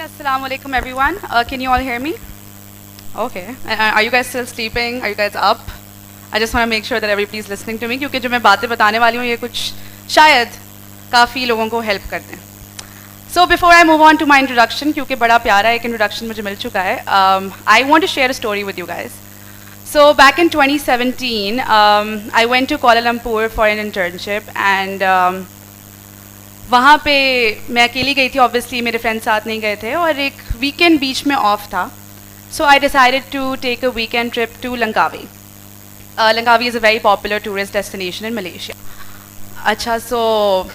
Assalamu alaikum everyone. Can you all hear me? Okay. Are you guys still sleeping? Are you guys up? I just want to make sure that everybody's listening to me क्योंकि जो मैं बातें बताने वाली हूँ ये कुछ शायद काफ़ी लोगों को help कर दें. So before I move on to my introduction, क्योंकि बड़ा प्यारा एक introduction मुझे मिल चुका है, I want to share a story with you guys. So back in 2017, I went to Kuala Lumpur for an internship and वहाँ पे मैं अकेली गई थी, ऑब्वियसली मेरे फ्रेंड्स साथ नहीं गए थे, और एक वीकेंड बीच में ऑफ था. So I decided to take a weekend trip to Langkawi. Langkawi is a very popular tourist destination in Malaysia. अच्छा, सो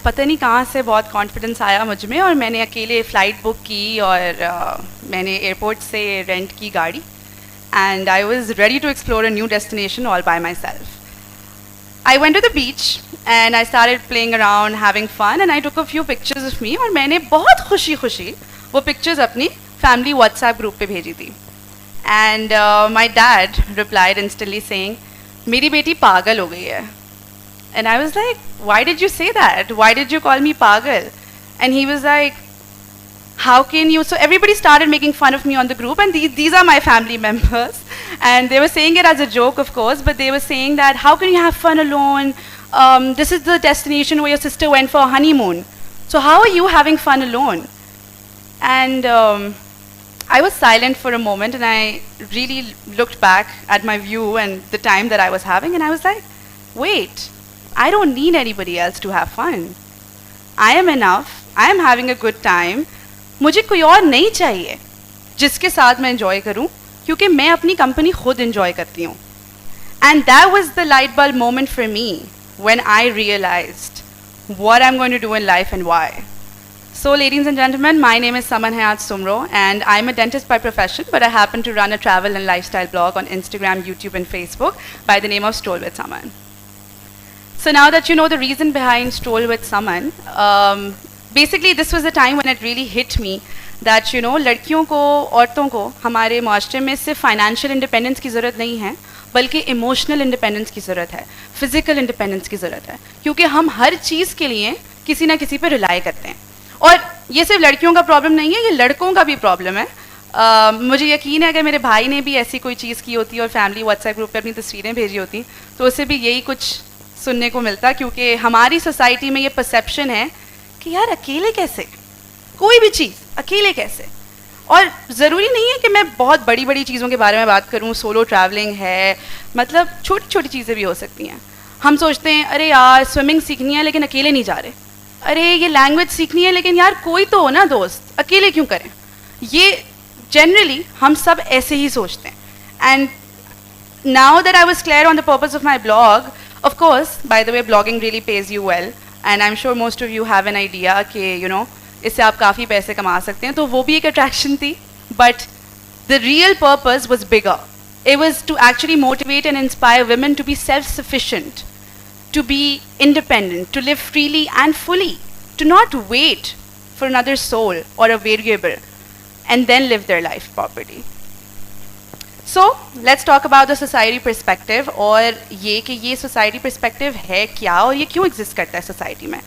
पता नहीं कहाँ से बहुत कॉन्फिडेंस आया मुझ में और मैंने अकेले फ़्लाइट बुक की और मैंने एयरपोर्ट से रेंट की गाड़ी and I was ready to explore a new destination all by myself. I went to the beach and I started playing around, having fun, and I took a few pictures of me और मैंने बहुत खुशी वो pictures अपनी family WhatsApp group पे भेजी थी. And my dad replied instantly saying, मेरी बेटी पागल हो गई है. And I was like, why did you say that? Why did you call me pagal? And he was like, how can you? So everybody started making fun of me on the group, and these are my family members. And they were saying it as a joke, of course, but they were saying that, how can you have fun alone? This is the destination where your sister went for a honeymoon. So how are you having fun alone? And I was silent for a moment, and I really looked back at my view and the time that I was having, and I was like, wait, I don't need anybody else to have fun. I am enough. I am having a good time. मुझे कोई और नहीं चाहिए जिसके साथ मैं enjoy करूं, क्योंकि मैं अपनी कंपनी खुद एंजॉय करती हूँ. And that was the light bulb moment for me when I realised what I am going to do in life and why. So ladies and gentlemen, my name is Saman Hayat Sumro and I'm a dentist by profession, but I happen to run a travel and lifestyle blog on Instagram, YouTube and Facebook by the name of Stroll with Saman. So now that you know the reason behind Stroll with Saman, basically this was the time when it really hit me that you know लड़कियों को, औरतों को हमारे माशरे में सिर्फ financial independence की ज़रूरत नहीं है, बल्कि इमोशनल इंडिपेंडेंस की ज़रूरत है, फिज़िकल इंडिपेंडेंस की ज़रूरत है, क्योंकि हम हर चीज़ के लिए किसी ना किसी पे रिलाई करते हैं. और ये सिर्फ लड़कियों का प्रॉब्लम नहीं है, ये लड़कों का भी प्रॉब्लम है. मुझे यकीन है अगर मेरे भाई ने भी ऐसी कोई चीज़ की होती और फैमिली व्हाट्सएप ग्रुप पे अपनी तस्वीरें भेजी होती तो उसे भी यही कुछ सुनने को मिलता, क्योंकि हमारी सोसाइटी में ये परसेप्शन है कि यार अकेले कैसे, कोई भी चीज़ अकेले कैसे. और ज़रूरी नहीं है कि मैं बहुत बड़ी बड़ी चीज़ों के बारे में बात करूं, सोलो ट्रैवलिंग है, मतलब छोटी छोटी चीज़ें भी हो सकती हैं. हम सोचते हैं अरे यार स्विमिंग सीखनी है लेकिन अकेले नहीं जा रहे, अरे ये लैंग्वेज सीखनी है लेकिन यार कोई तो हो ना दोस्त, अकेले क्यों करें. ये जनरली हम सब ऐसे ही सोचते हैं. And now that I was clear on the purpose of my blog, of course by the way blogging really page you well and I am sure most of you have an idea कि you know इससे आप काफ़ी पैसे कमा सकते हैं, तो वो भी एक अट्रैक्शन थी. But the real purpose was bigger. It was to actually motivate and inspire women to be self-sufficient, to be independent, to live freely and fully, to not wait for another soul or a variable and then live their life properly. So let's talk about the society perspective, और ये कि ये society perspective है क्या और ये क्यों exist करता है society में.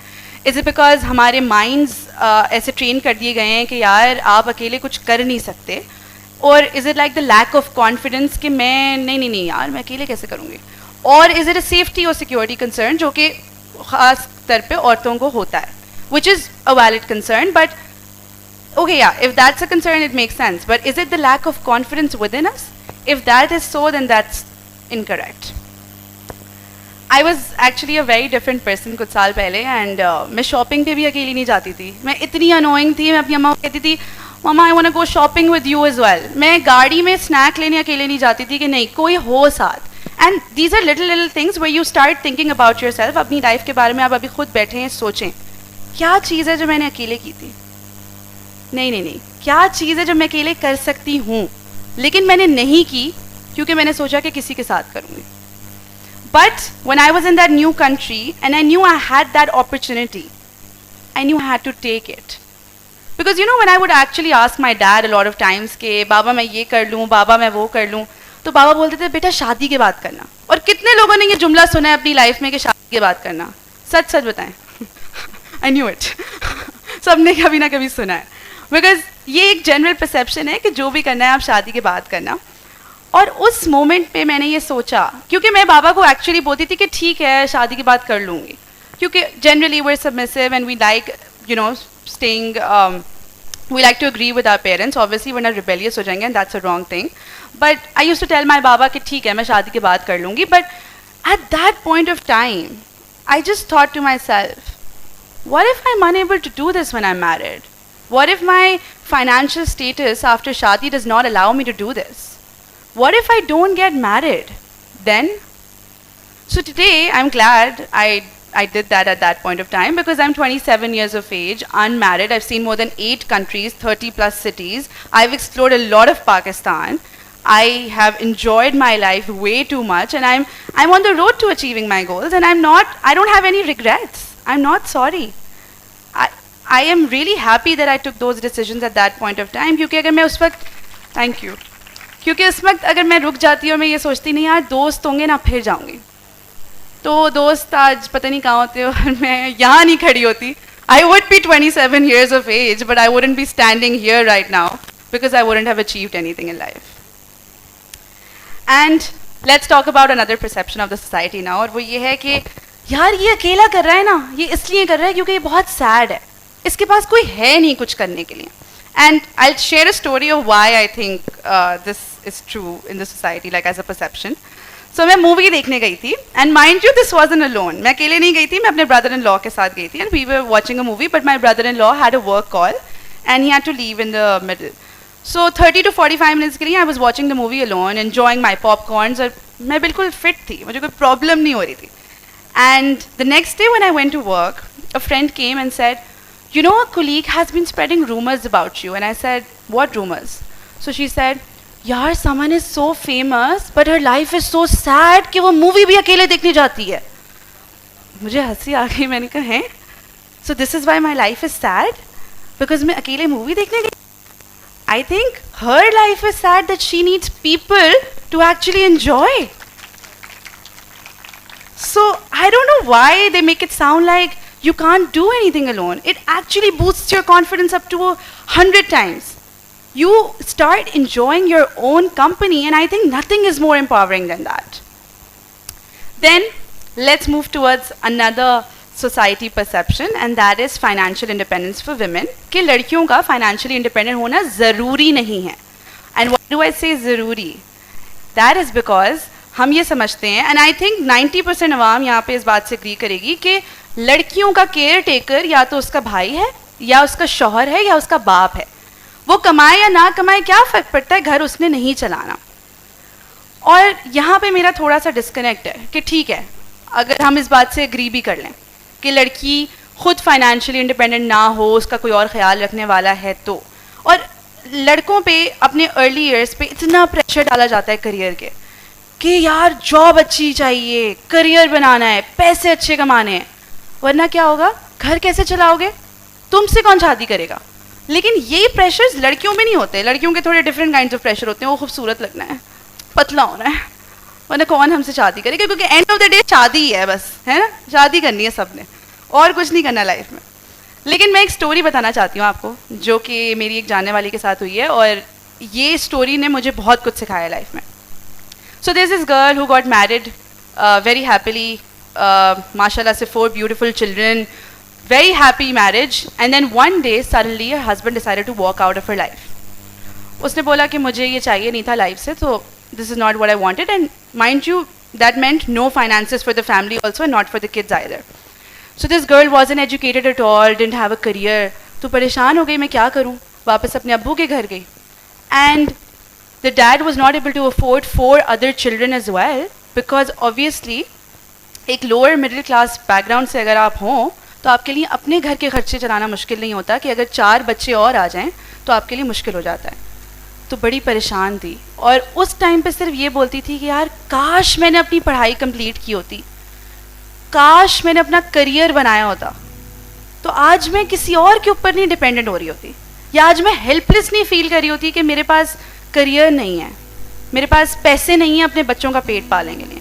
Is it because हमारे minds ऐसे train कर दिए गए हैं कि यार आप अकेले कुछ कर नहीं सकते, और is it like the lack of confidence कि मैं नहीं यार मैं अकेले कैसे करूँगी, और is it a safety or security concern जो कि ख़ास तौर पे औरतों को होता है, which is a valid concern, but okay, yeah, if that's a concern it makes sense, but is it the lack of confidence within us? If that is so, then that's incorrect. I was actually a very different person कुछ साल पहले, and मैं shopping पे भी अकेली नहीं जाती थी. मैं इतनी अनोइंग थी, मैं अपनी अम्मा को कहती थी mama I want to go shopping with you as well. मैं गाड़ी में स्नैक लेने अकेले नहीं जाती थी कि नहीं कोई हो साथ. And these are little things where you start thinking about yourself. अपनी लाइफ के बारे में आप अभी खुद बैठे हैं, सोचें क्या चीज़ है जो मैंने अकेले की थी, नहीं क्या चीज़ है जो मैं अकेले कर सकती हूँ लेकिन मैंने नहीं की क्योंकि मैंने सोचा कि किसी के साथ करूँगी. But when I was in that new country and I knew I had that opportunity, I knew I had to take it. Because you know when I would actually ask my dad a lot of times कि बाबा मैं ये कर लूँ, बाबा मैं वो कर लूँ, तो बाबा बोलते थे बेटा शादी के बाद करना. और कितने लोगों ने ये जुमला सुना है अपनी लाइफ में कि शादी के बाद करना. सच बताएं. I knew it. सबने कभी ना कभी सुना है. Because ये एक जनरल परसेप्शन है कि जो भी करना है आप शादी के बाद करना। और उस मोमेंट पे मैंने ये सोचा, क्योंकि मैं बाबा को एक्चुअली बोलती थी कि ठीक है शादी के बाद कर लूँगी, क्योंकि generally we are submissive and we like you know staying, we like to agree with our parents, obviously वरना rebellious हो जाएंगे and that's a wrong thing, but I used to tell my बाबा कि ठीक है मैं शादी के बाद कर लूँगी, but at that point of time I just thought to myself, what if I'm unable to do this when I'm married? What if my financial status after shadi does not allow me to do this? What if I don't get married then? So today I'm glad I did that at that point of time, because I'm 27 years of age, unmarried. I've seen more than 8 countries, 30 plus cities. I've explored a lot of Pakistan. I have enjoyed my life way too much, and I'm on the road to achieving my goals, and I don't have any regrets. I'm not sorry. I am really happy that I took those decisions at that point of time, क्योंकि अगर मैं उस वक्त, thank you, क्योंकि उस वक्त अगर मैं रुक जाती और मैं ये सोचती नहीं यार दोस्त होंगे ना फिर जाऊंगी, तो दोस्त आज पता नहीं कहाँ होते और मैं यहाँ नहीं खड़ी होती. I would be 27 years of age, but I wouldn't be standing here right now because I wouldn't have achieved anything in life. And let's talk about another perception of the society now, और वो ये है कि यार ये अकेला कर रहा है ना, ये इसलिए कर रहा है क्योंकि ये बहुत सैड है, इसके पास कोई है नहीं कुछ करने के लिए. And I'll share a story of why I think this is true in the society, like as a perception. So मैं मूवी देखने गई थी, and mind you this wasn't alone. मैं अकेले नहीं गई थी, मैं अपने brother-in-law के साथ गई थी, and we were watching a movie, but my brother-in-law had a work call, and he had to leave in the middle. So 30 to 45 minutes के लिए I was watching the movie alone, enjoying my popcorns, और मैं बिल्कुल fit थी, मुझे कोई problem नहीं हो रही थी. And the next day when I went to work, a friend came and said, you know, a colleague has been spreading rumors about you. And I said, what rumors? So she said, यार someone is so famous but her life is so sad कि वो movie भी अकेले देखने जाती है. मुझे हंसी आ गई, मैंने कहा हैं, so this is why my life is sad because मैं अकेले मूवी देखने गई. I think her life is sad that she needs people to actually enjoy. So I don't know why they make it sound like you can't do anything alone. It actually boosts your confidence up to 100 times. You start enjoying your own company, and I think nothing is more empowering than that. Then let's move towards another society perception, and that is financial independence for women. कि लड़कियों का financially independent होना ज़रूरी नहीं है. And why do I say ज़रूरी? That is because हम ये समझते हैं, and I think 90% अवाम यहाँ पे इस बात से agree करेगी कि लड़कियों का केयर टेकर या तो उसका भाई है या उसका शौहर है या उसका बाप है. वो कमाए या ना कमाए क्या फ़र्क पड़ता है, घर उसने नहीं चलाना. और यहाँ पे मेरा थोड़ा सा डिस्कनेक्ट है कि ठीक है अगर हम इस बात से एग्री भी कर लें कि लड़की खुद फाइनेंशियली इंडिपेंडेंट ना हो, उसका कोई और ख्याल रखने वाला है तो, और लड़कों पे अपने अर्ली ईयर्स पे इतना प्रेशर डाला जाता है करियर के कि यार जॉब अच्छी चाहिए, करियर बनाना है, पैसे अच्छे कमाने हैं, वरना क्या होगा, घर कैसे चलाओगे, तुमसे कौन शादी करेगा. लेकिन ये प्रेशर्स लड़कियों में नहीं होते. लड़कियों के थोड़े डिफरेंट काइंड्स ऑफ प्रेशर होते हैं. वो खूबसूरत लगना है, पतला होना है, वरना कौन हमसे शादी करेगा, क्योंकि एंड ऑफ द डे शादी ही है बस, है ना, शादी करनी है सबने और कुछ नहीं करना लाइफ में. लेकिन मैं एक स्टोरी बताना चाहती हूँ आपको जो कि मेरी एक जानने वाली के साथ हुई है, और ये स्टोरी ने मुझे बहुत कुछ सिखाया लाइफ में. So there is this girl who got married very happily, माशाल्लाह से 4 beautiful children, very happy marriage, and then one day suddenly her husband decided to walk out of her life. उसने बोला कि मुझे ये चाहिए नहीं था लाइफ से, तो this is not what I wanted, and mind you that meant no finances for the family also and not for the kids either. So this girl wasn't educated at all, didn't have a career. तो परेशान हो गई, मैं क्या करूँ, वापस अपने अब्बू के घर गई. And the dad was not able to afford 4 other children as well, because obviously एक लोअर मिडिल क्लास बैकग्राउंड से अगर आप हों तो आपके लिए अपने घर के खर्चे चलाना मुश्किल नहीं होता कि अगर 4 बच्चे और आ जाएं तो आपके लिए मुश्किल हो जाता है. तो बड़ी परेशान थी, और उस टाइम पे सिर्फ ये बोलती थी कि यार काश मैंने अपनी पढ़ाई कंप्लीट की होती, काश मैंने अपना करियर बनाया होता, तो आज मैं किसी और के ऊपर नहीं डिपेंडेंट हो रही होती, या आज मैं हेल्पलेस नहीं फील कर रही होती कि मेरे पास करियर नहीं है, मेरे पास पैसे नहीं है अपने बच्चों का पेट पालने के लिए.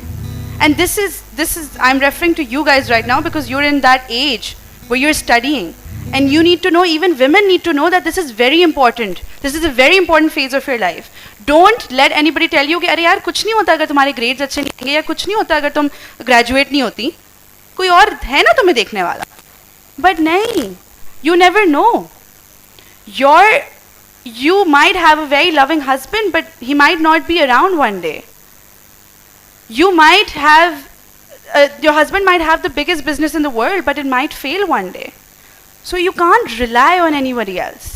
And this is I'm referring to you guys right now because you're in that age where you're studying And you need to know, even women need to know that this is very important. This is a very important phase of your life. Don't let anybody tell you कि अरे यार कुछ नहीं होता अगर तुम्हारे grades अच्छे नहीं होंगे, या कुछ नहीं होता अगर तुम graduate नहीं होती, कोई और है ना तुम्हें देखने वाला. But नहीं, you never know. You might have a very loving husband, but he might not be around one day. You might have, your husband might have the biggest business in the world, but it might fail one day. So you can't rely on anybody else.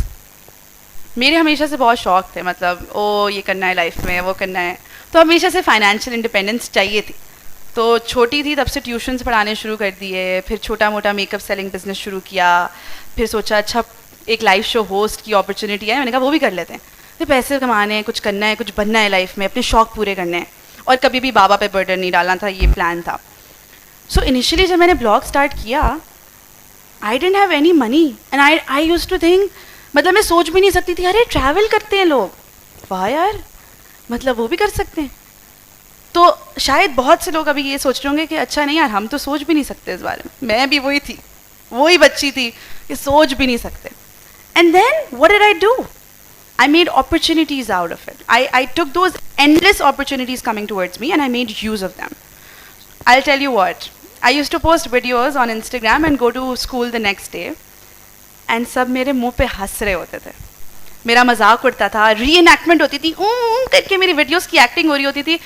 मेरे हमेशा से बहुत शौक थे, मतलब ओ ये करना है लाइफ में, वो करना है, तो हमेशा से फाइनेंशियल इंडिपेंडेंस चाहिए थी. तो छोटी थी तब से ट्यूशन्स पढ़ाने शुरू कर दिए, फिर छोटा मोटा मेकअप सेलिंग बिजनेस शुरू किया, फिर सोचा अच्छा एक लाइव शो होस्ट की अपॉर्चुनिटी है, मैंने कहा वो भी कर लेते हैं. तो पैसे कमाने हैं, कुछ करना है, कुछ बनना है लाइफ में, अपने शौक पूरे करने हैं, और कभी भी बाबा पे बर्डन नहीं डालना था, ये प्लान था. सो इनिशियली जब मैंने ब्लॉग स्टार्ट किया, I didn't have any money and I used to think, मतलब मैं सोच भी नहीं सकती थी अरे ट्रैवल करते हैं लोग, वाह यार, मतलब वो भी कर सकते हैं. तो शायद बहुत से लोग अभी ये सोच रहे होंगे कि अच्छा नहीं यार, हम तो सोच भी नहीं सकते इस बारे में. मैं भी वही थी, वही बच्ची थी कि सोच भी नहीं सकते. And then what did I do? I made opportunities out of it. I took those endless opportunities coming towards me and I made use of them. I'll tell you what. I used to post videos on Instagram and go to school the next day. And सब मेरे मुंह पे हंस रहे होते थे. मेरा मजाक उड़ता था, री-एनैक्टमेंट होती थी, करके मेरी वीडियोस की एक्टिंग हो रही होती थी.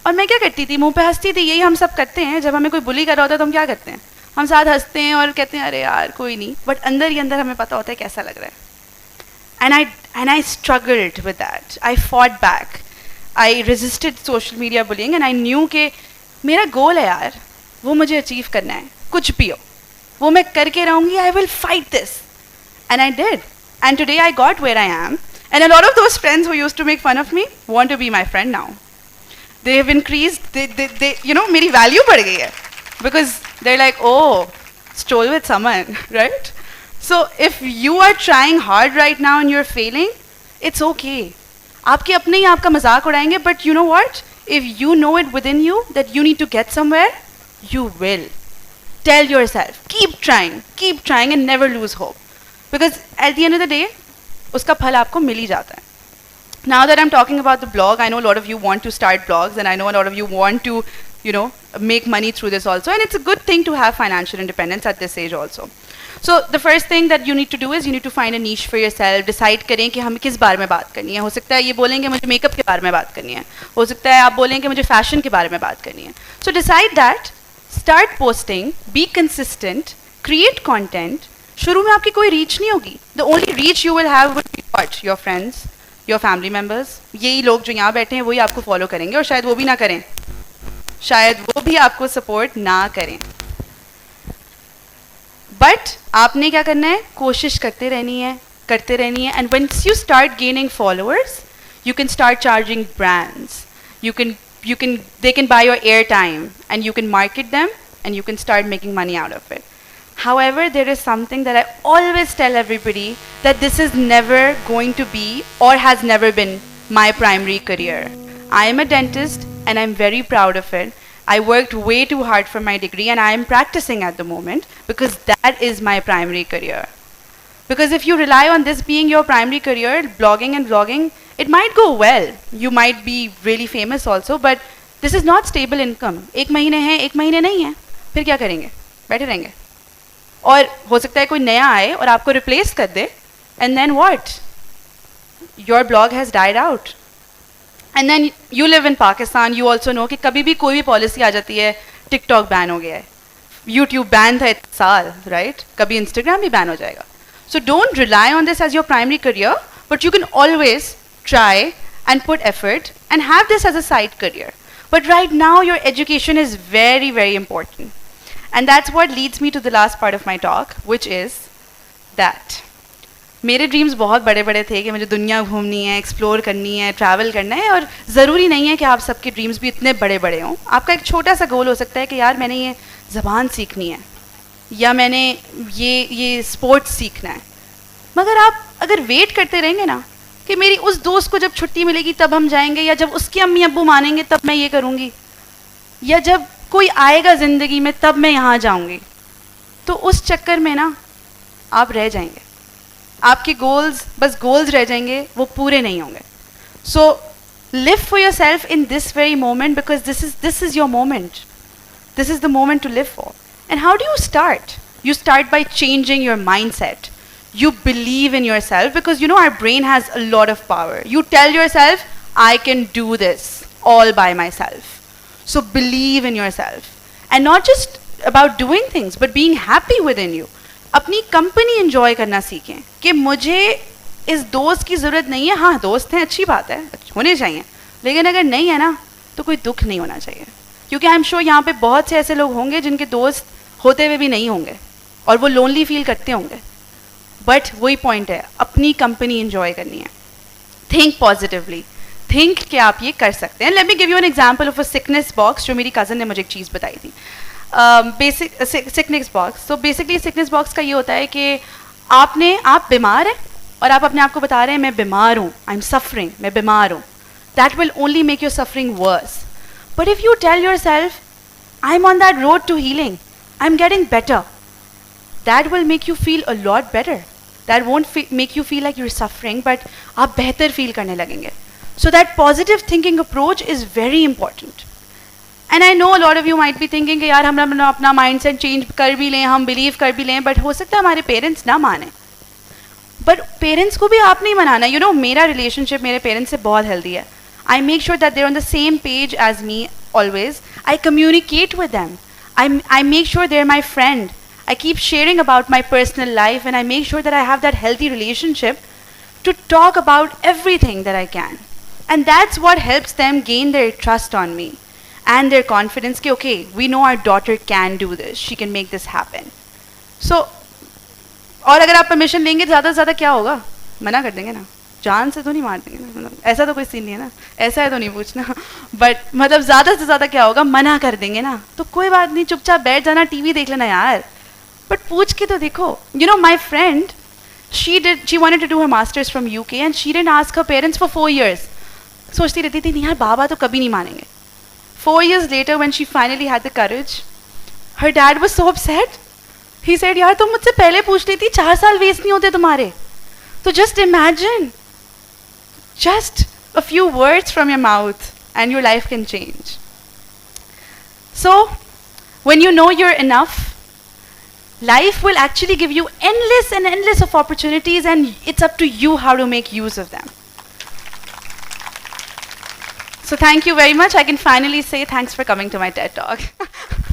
और मैं क्या करती थी, मुंह पे हंसती थी. यही हम सब करते हैं, जब हमें कोई बुली कर रहा होता है तो हम क्या करते हैं, हम साथ हंसते हैं और कहते हैं अरे यार कोई नहीं, बट अंदर ही अंदर हमें पता होता है कैसा लग रहा है. And I struggled with that. I fought back. I resisted social media bullying and I knew कि मेरा गोल है यार, वो मुझे अचीव करना है, कुछ भी हो वो मैं करके रहूँगी. I will fight this. And I did. And today I got where I am. And a lot of those friends who used to make fun of me want to be my friend now. They have increased, they you know, मेरी value बढ़ गई है. Because they're like, oh, stole with someone, right? So if you are trying hard right now and you're failing, it's okay. आपके अपने ही आपका मजाक उड़ाएंगे, but you know what? If you know it within you that you need to get somewhere, you will. Tell yourself, keep trying and never lose hope. Because at the end of the day, उसका फल आपको मिल ही जाता है. Now that I'm talking about the blog, I know a lot of you want to start blogs and I know a lot of you want to, you know, make money through this also, and it's a good thing to have financial independence at this age also. So the first thing that you need to do is you need to find a niche for yourself. Decide करें कि हमें किस बारे में बात करनी है. हो सकता है ये बोलेंगे मुझे मेकअप के बारे में बात करनी है, हो सकता है आप बोलेंगे मुझे फैशन के बारे में बात करनी है. So decide that, start posting, be consistent, create content. शुरू में आपकी कोई रीच नहीं होगी. The only reach you will have would be what? Your friends, your family members. यही लोग जो यहाँ बैठे हैं वही आपको फॉलो करेंगे, और शायद वो भी ना करें, शायद वो भी आपको सपोर्ट ना करें. बट आपने क्या करना है, कोशिश करते रहनी है. And once you start gaining followers, you can start charging brands. They can buy your airtime and you can market them and you can start making money out of it. However, there is something that I always tell everybody, that this is never going to be or has never been my primary career. I am a dentist and I'm very proud of it. I worked way too hard for my degree and I am practicing at the moment because that is my primary career. Because if you rely on this being your primary career, blogging and vlogging, it might go well. You might be really famous also, but this is not stable income. एक महीने है, एक महीने नहीं है, फिर क्या करेंगे, बैठे रहेंगे. और हो सकता है कोई नया आए और आपको रिप्लेस कर दे, and then what? Your blog has died out. And then you live in Pakistan, you also know कि कभी भी कोई भी पॉलिसी आ जाती है, टिकटॉक बैन हो गया है, यूट्यूब बैन था इतने साल, राइट? कभी इंस्टाग्राम भी बैन हो जाएगा. So don't rely on this as your primary career, but you can always try and put effort and have this as a side career. But right now your education is very, very important. And that's what leads me to the last part of my talk, which is that मेरे dreams बहुत बड़े बड़े थे कि मुझे दुनिया घूमनी है, explore करनी है, ट्रैवल करना है. और ज़रूरी नहीं है कि आप सबके ड्रीम्स भी इतने बड़े बड़े हों. आपका एक छोटा सा गोल हो सकता है कि यार मैंने ये ज़बान सीखनी है, या मैंने ये स्पोर्ट्स सीखना है. मगर आप अगर वेट करते रहेंगे ना कि मेरी उस दोस्त को जब छुट्टी मिलेगी तब हम जाएंगे, या जब उसके अम्मी अब्बू मानेंगे तब मैं ये करूँगी, या जब कोई आएगा ज़िंदगी में तब मैं यहाँ जाऊँगी, तो उस चक्कर में ना आप रह जाएंगे, आपके गोल्स बस गोल्स रह जाएंगे, वो पूरे नहीं होंगे. सो live for yourself in this very moment, because this is your moment. This is the moment to live for. And how do you start? You start by changing your mindset. You believe in yourself, because you know our brain has a lot of power. You tell yourself, I can do this all by myself. So believe in yourself. And not just about doing things, but being happy within you. अपनी company enjoy करना सीखें कि मुझे इस दोस्त की ज़रूरत नहीं है. हाँ, दोस्त हैं, अच्छी बात है, होने चाहिए, लेकिन अगर नहीं है ना तो कोई दुख नहीं होना चाहिए. क्योंकि आई एम श्योर यहाँ पे बहुत से ऐसे लोग होंगे जिनके दोस्त होते हुए भी नहीं होंगे और वो लोनली फील करते होंगे. बट वही पॉइंट है, अपनी कंपनी इंजॉय करनी है. थिंक पॉजिटिवली, थिंक कि आप ये कर सकते हैं. Let me give you an example of a sickness box. जो मेरी कज़न ने मुझे एक चीज़ बताई थी, बेसिक सिकनेस बॉक्स. तो बेसिकली सिकनेस बॉक्स का ये होता है कि आप बीमार हैं और आप अपने आप को बता रहे हैं मैं बीमार हूँ, आई एम सफरिंग, मैं बीमार हूँ. That will only make your suffering worse. But if you tell yourself I am on that road to healing, I am getting better, that will make you feel a lot better. That won't make you feel like you are suffering, but आप बेहतर feel करने लगेंगे. So that positive thinking approach is very important. And I know lot of you might be thinking कि यार हम अपना mind set change कर भी लें, हम बिलीव कर भी लें, बट हो सकता है हमारे पेरेंट्स ना माने. बट पेरेंट्स को भी आप नहीं मनाना. यू नो, मेरा रिलेशनशिप मेरे पेरेंट्स से बहुत हेल्दी है. I make sure that they're on the same page as me always. I communicate with them. I make sure they're my friend. I keep sharing about my personal life, and I make sure that I have that healthy relationship to talk about everything that I can. And that's what helps them gain their trust on me and their confidence कि okay, we know our daughter can do this, she can make this happen. So, और अगर आप permission लेंगे ज़्यादा से ज़्यादा क्या होगा, मना कर देंगे ना, जान से तो नहीं मार देंगे ना, मतलब ऐसा तो कोई सीन नहीं है ना, ऐसा है तो नहीं पूछना. बट मतलब ज़्यादा से ज़्यादा क्या होगा, मना कर देंगे ना, तो कोई बात नहीं, चुपचाप बैठ जाना, टीवी देख लेना यार. बट पूछ के तो देखो. You know, my friend, she wanted to do her masters from UK and she didn't ask her parents for 4 years. सोचती रहती थी नहीं यार बाबा तो कभी नहीं मानेंगे. 4 years later when she finally had the courage, her dad was so upset. He said यार तुम मुझसे पहले पूछ लेती, 4 साल वेस्ट नहीं होते तुम्हारे. तो just imagine, just a few words from your mouth and your life can change. So when you know you're enough, life will actually give you endless and endless of opportunities, and it's up to you how to make use of them. So thank you very much. I can finally say thanks for coming to my TED Talk.